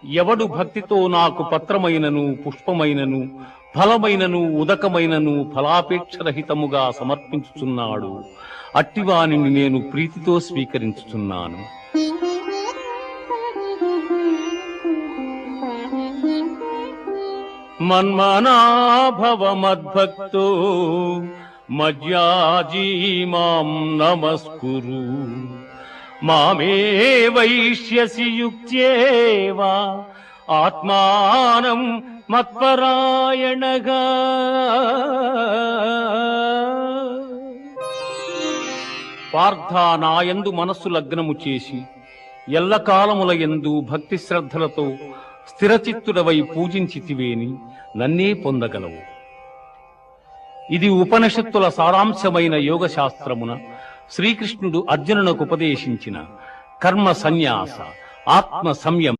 ఎవడు భక్తితో నాకు పత్రమైనను పుష్పమైనను ఫలమైనను ఉదకమైనను ఫలాపేక్షరహితముగా సమర్పించుచున్నాడు, అట్టివానిని నేను ప్రీతితో స్వీకరించుచున్నాను. మన్మనాభవ మద్భక్తో మజ్యాజీ మాం నమస్కురు, మామే వైష్యసి యుక్త్యేవా ఆత్మానం మత్పరాయణగా. పార్థ, నాయందు మనస్సు లగ్నము చేసి ఎల్లకాలముల యందు భక్తి శ్రద్ధలతో స్థిరచిత్తుడవై పూజించితివేని నన్నే పొందగలవు. ఇది ఉపనిషత్తుల సారాంశమైన యోగశాస్త్రమున శ్రీకృష్ణుడు అర్జునునకు ఉపదేశించిన కర్మ సన్యాస ఆత్మ సంయమ